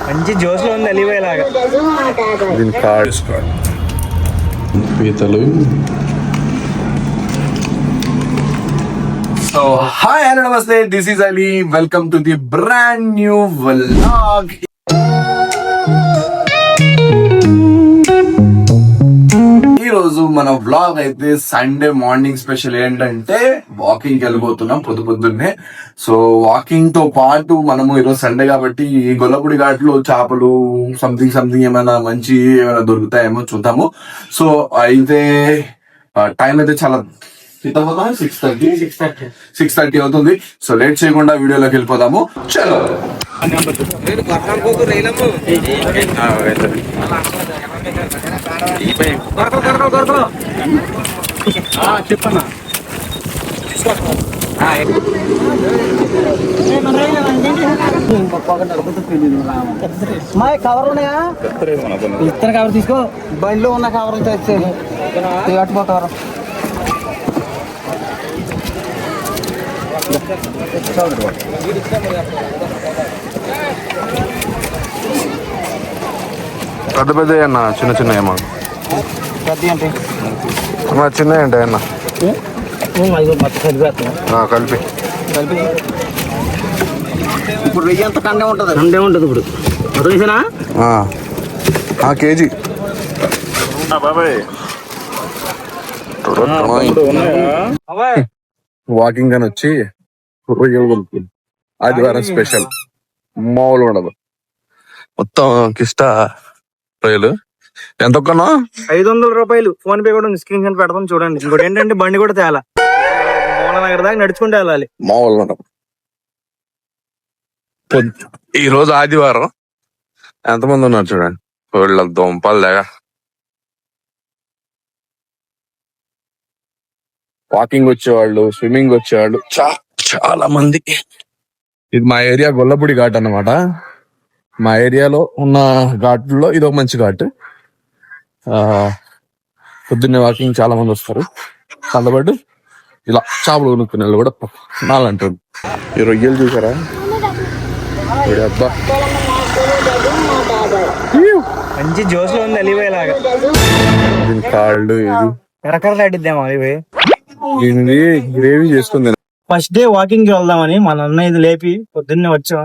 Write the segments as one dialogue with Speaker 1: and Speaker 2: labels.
Speaker 1: మంచి జోస్ లో ఉంది అలివేలాగా.
Speaker 2: దీని కార్డ్ పీతలు. సో హాయ్ హలో నమస్తే, this is Ali. Welcome to the brand new vlog. ఈ రోజు మన వ్లాగ్ అయితే సండే మార్నింగ్ స్పెషల్ ఏంటంటే వాకింగ్ వెళ్ళిపోతున్నాం పొద్దున్నే. సో వాకింగ్ తో పాటు మనము ఈరోజు సండే కాబట్టి ఈ గొల్లపూడి ఘాట్లో చేపలు సంథింగ్ ఏమైనా మంచి ఏమైనా దొరుకుతాయేమో చూద్దాము. సో అయితే టైం అయితే చాలా 6:30 అవుతుంది. సో లేట్ చేయకుండా వీడియోలోకి వెళ్ళిపోదాము. చలో చెప్పన్నా.
Speaker 1: కవర్ ఉన్నాయా? ఇతర కవర్ తీసుకో. బండిలో ఉన్న కవర్ తెచ్చేది కవర్.
Speaker 2: పెద్ద పెద్ద అన్న, చిన్న చిన్న ఏమో
Speaker 1: పెద్ద అంటే
Speaker 2: చిన్న ఏంటి అన్న కలిపి.
Speaker 1: ఇప్పుడు వెయ్యి ఎంత కండే ఉంటుంది ఇప్పుడు రొయ్యనా
Speaker 2: కేజీ. వాకింగ్ అని వచ్చి ఆదివారం స్పెషల్ మామూలు ఉండదు. మొత్తం కిష్ట రొయ్యలు ఎంత ఒక్కనా
Speaker 1: 500 రూపాయలు. ఫోన్ పే కూడా స్క్రీన్ షాట్ పెడతాం చూడండి. ఇంకోటి ఏంటంటే బండి కూడా తేలా, నగర్ దాకా నడుచుకుంటూ వెళ్ళాలి.
Speaker 2: మామూలు ఉండదు. ఈ రోజు ఆదివారం ఎంతమంది ఉన్నారు చూడండి. వీళ్ళ దొంపలు లేక వాకింగ్ వచ్చేవాళ్ళు, స్విమ్మింగ్ వచ్చేవాళ్ళు చాలా మంది. ఇది మా ఏరియా గొల్లపూడి ఘాట్ అన్నమాట. మా ఏరియాలో ఉన్న ఘాట్లో ఇది ఒక మంచి ఘాట్. పొద్దున్నే వాకింగ్ చాలా మంది వస్తారు. దాంతోపాటు ఇలా చేపలు కొనుక్కునే వాళ్ళు కూడా నాలంటారు. ఈ రొయ్యలు చూసారా? అబ్బా
Speaker 1: మంచి జోస్ లో ఉంది అలివేలాగా.
Speaker 2: దీని కాళ్ళు
Speaker 1: ఎరకరలాడిద్దాం అలివే.
Speaker 2: దీన్ని గ్రేవీ చేసుకుంది.
Speaker 1: ఫస్ట్ డే వాకింగ్ కి వెళ్దామని మన అన్నయ్య ఇది లేపి పొద్దున్నే వచ్చాం.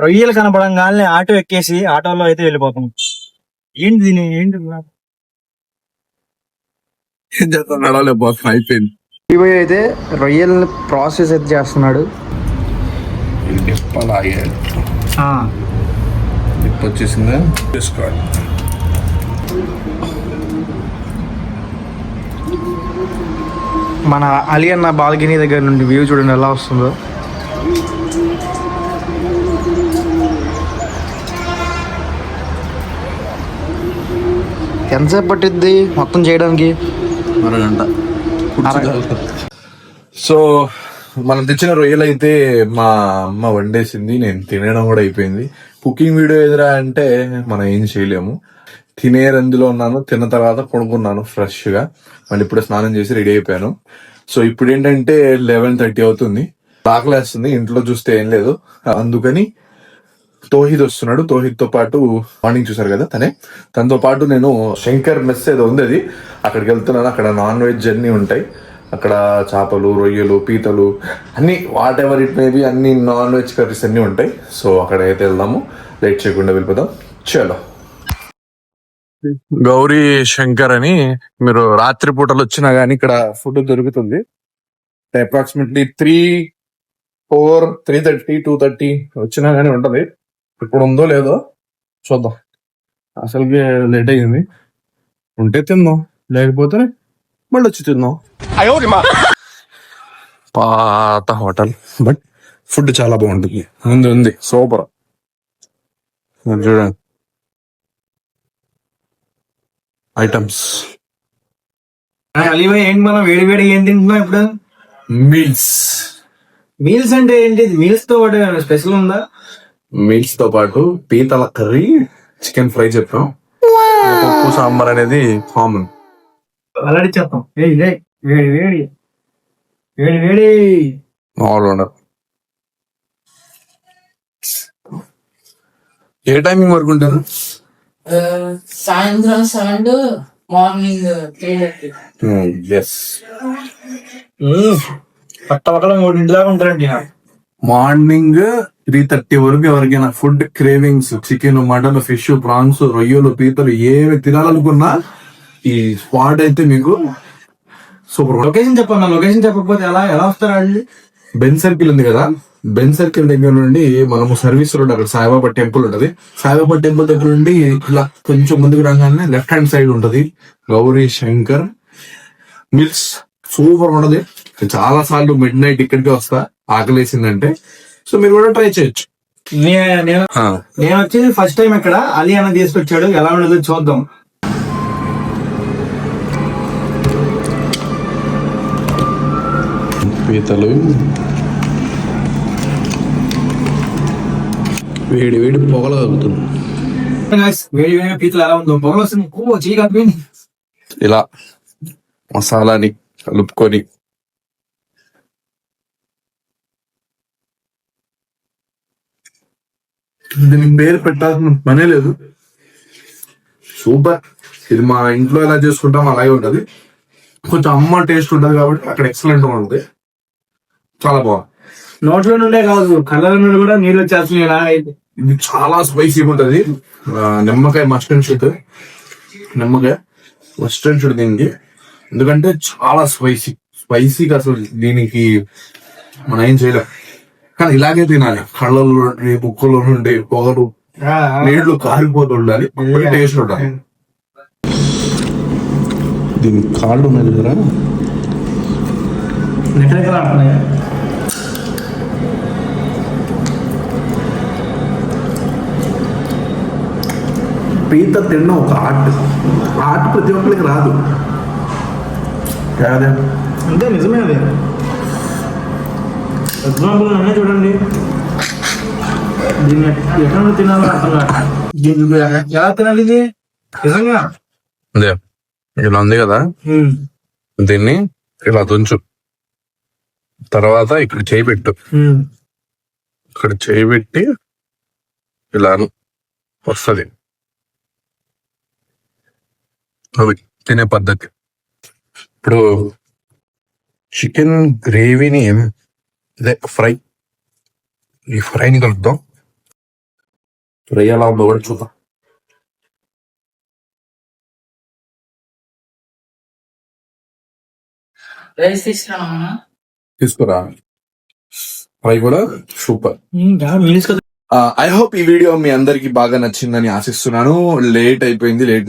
Speaker 1: రొయ్యలు కనపడంగానే ఆటో ఎక్కేసి ఆటోలో అయితే వెళ్ళిపోతాం. ఏంటి దీని ఏంటి
Speaker 2: నడవలే బాస్, అయిపోయింది.
Speaker 1: అయితే రొయ్యల్ని ప్రాసెస్ అయితే చేస్తున్నాడు.
Speaker 2: వచ్చేసిందా చేసుకోవాలి.
Speaker 1: మన అలీ అన్న బాల్కనీ దగ్గర నుండి వ్యూ చూడండి ఎలా వస్తుందో. ఎంతసేపు పట్టిద్ది మొత్తం చేయడానికి?
Speaker 2: అరగంట. సో మనం తెచ్చిన రొయ్యలు అయితే మా అమ్మ వండేసింది. నేను తినడం కూడా అయిపోయింది. కుకింగ్ వీడియో ఎదురా అంటే మనం ఏం చేయలేము. తినే రందులో ఉన్నాను. తిన్న తర్వాత కొనుక్కున్నాను ఫ్రెష్ గా. మళ్ళీ ఇప్పుడే స్నానం చేసి రెడీ అయిపోయాను. సో ఇప్పుడు ఏంటంటే 11:30 అవుతుంది. ఆకలేస్తుంది. ఇంట్లో చూస్తే ఏం లేదు. అందుకని తోహిద్ వస్తున్నాడు. తోహిద్ తో పాటు మార్నింగ్ చూసారు కదా తనతో పాటు నేను శంకర్ మెస్ ఏదో ఉంది, అది అక్కడికి వెళ్తున్నాను. అక్కడ నాన్ వెజ్ అన్ని ఉంటాయి. అక్కడ చేపలు, రొయ్యలు, పీతలు అన్ని what ever it may be అన్ని నాన్ వెజ్ కర్రీస్ అన్ని ఉంటాయి. సో అక్కడ అయితే వెళ్దాము. లేట్ చేయకుండా వెళ్ళిపోదాం. చలో. గౌరీ శంకర్ అని మీరు రాత్రి పూటలు వచ్చినా గానీ ఇక్కడ ఫుడ్ దొరుకుతుంది. అప్రాక్సిమేట్లీ 3:30 2:30 వచ్చినా గానీ ఉంటది. ఇప్పుడు ఉందో లేదో చూద్దాం. అసలుకి లేట్ అయ్యింది. ఉంటే తిందాం, లేకపోతే మళ్ళీ వచ్చి తిందాం. పాత హోటల్ బట్ ఫుడ్ చాలా బాగుంటుంది. ఉంది సూపర్. చూడండి ఐటమ్స్.
Speaker 1: అలీబాయ్ ఏంటి మనం వేడి ఏం తింటున్నాం ఇప్పుడు? మీల్స్ అంటే ఏంటి? మీల్స్ తో పాటు స్పెషల్ ఉందా?
Speaker 2: మీల్స్ తో పాటు పీతల కర్రీ, చికెన్ ఫ్రై చెప్పాం. ఉప్పు సాంబార్ అనేది కామన్.
Speaker 1: అలాంటి చేస్తాం. వేడి
Speaker 2: మామూలు ఉండదు. ఏ టైమింగ్ వరకు ఉంటారు?
Speaker 3: సాయంత్రం 7 to మార్నింగ్ 3:30.
Speaker 2: ఎస్,
Speaker 1: పక్కన 3 దాకా ఉంటారండి.
Speaker 2: మార్నింగ్ 3:30 వరకు ఎవరికైనా food cravings, chicken, mutton, fish, prawns, రొయ్యలు, పీతలు ఏమి తినాలనుకున్నా ఈ స్పాట్ అయితే మీకు సూపర్.
Speaker 1: లొకేషన్ చెప్పండి. లొకేషన్ చెప్పకపోతే ఎలా వస్తారు వాళ్ళు?
Speaker 2: బెన్ సర్కిల్ ఉంది కదా, బెన్ సర్కిల్ దగ్గర నుండి మనము సర్వీస్ రోడ్, అక్కడ సాయిబాబా టెంపుల్ ఉంటది. సాయిబాబా టెంపుల్ దగ్గర నుండి ఇలా కొంచెం ముందుకు రాగానే లెఫ్ట్ హ్యాండ్ సైడ్ ఉంటది గౌరీ శంకర్ మిల్స్. సూపర్ ఉంటది. చాలా సార్లు మిడ్ నైట్ ఇక్కడికి వస్తా ఆకలేసిందంటే, సో మీరు కూడా ట్రై చేయొచ్చు.
Speaker 1: నేను వచ్చేది ఫస్ట్ టైం ఇక్కడ. అలీ అన్న తీసుకొచ్చాడు, ఎలా ఉండదో చూద్దాం.
Speaker 2: పీతలు వేడి వేడి పొగలు తగ్గుతుంది.
Speaker 1: వేడి వేడి పీతలు ఎలా ఉందో, పొగలు వస్తుంది, చీ కలిపింది.
Speaker 2: ఇలా మసాలాని కలుపుకొని దీనికి పేరు పెట్టాల్సిన పనే లేదు. సూపర్. ఇది మా ఇంట్లో ఎలా చేసుకుంటాం అలాగే ఉంటది. కొంచెం అమ్మ టేస్ట్ ఉంటది కాబట్టి అక్కడ ఎక్సలెంట్ గా ఉంటుంది. చాలా బాగుంది.
Speaker 1: నోట్లో నుండే కాదు, కళ్ళ నుండి కూడా నీళ్ళు వచ్చేస్తున్నాయి.
Speaker 2: ఇది చాలా స్పైసీగా ఉంటది. నిమ్మకాయ మస్టర్డ్ షూట్, నిమ్మకాయ మస్టర్డ్ షూట్ దీనికి, ఎందుకంటే చాలా స్పైసీగా అసలు దీనికి మనం ఏం చేయలేం. కానీ ఇలాగే తినాలి. కళ్ళలో నుండి, ముక్కులో నుండి పొగలు, నీళ్లు కారిపోతూ ఉండాలి. టేస్ట్ ఉండాలి. దీని కాళ్ళు ఉన్నాయి కదా, పీత తినడం ఒక ఆర్ట్ ప్రతి ఒక్కరికి రాదు.
Speaker 1: అంటే నిజమే అది. ఎగ్జాంపుల్ అన్నీ చూడండి, దీన్ని ఎక్కడ తినాలో అర్థం కాదు. దీన్ని ఎలా తినాలి ఇది నిజంగా?
Speaker 2: ఇలా ఉంది కదా, దీన్ని ఇలా తుంచు, తర్వాత ఇక్కడ చేయి పెట్టు, ఇక్కడ చేయి పెట్టి ఇలా వస్తుంది. అది తినే పద్ధతి. ఇప్పుడు చికెన్ గ్రేవీని ఇదే ఫ్రై, ఈ ఫ్రైని కలుపుతాం. ఫ్రై ఎలా ఉందో కూడా చూద్దాం.
Speaker 3: రైస్ తీసుకురామన్నా?
Speaker 2: తీసుకురా. ఫ్రై కూడా సూపర్.
Speaker 1: మీల్స్ కదా.
Speaker 2: ఐ హోప్ ఈ వీడియో మీ అందరికి బాగా నచ్చిందని ఆశిస్తున్నాను. లేట్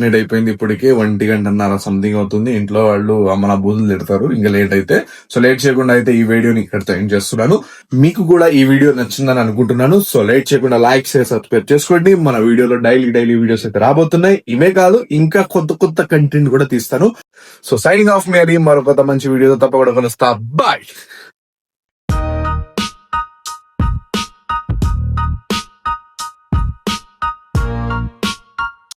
Speaker 2: నైట్ అయిపోయింది. ఇప్పటికే 1:30 సంథింగ్ అవుతుంది. ఇంట్లో వాళ్ళు అమ్మ నా బూతులు తిడతారు ఇంకా లేట్ అయితే. సో లేట్ చేయకుండా అయితే ఈ వీడియోని ఇక్కడితో ఎండ్ చేస్తున్నాను. మీకు కూడా ఈ వీడియో నచ్చిందని అనుకుంటున్నాను. సో లేట్ చేయకుండా లైక్ షేర్ సబ్స్క్రైబ్ చేసుకోండి. మన వీడియోలో డైలీ వీడియోస్ అయితే రాబోతున్నాయి. ఇవే కాదు, ఇంకా కొత్త కంటెంట్ కూడా తీస్తాను. సో సైనింగ్ ఆఫ్ మీ అని మరొక మంచి వీడియోతో తప్పకుండా కలుస్తా. బాయ్.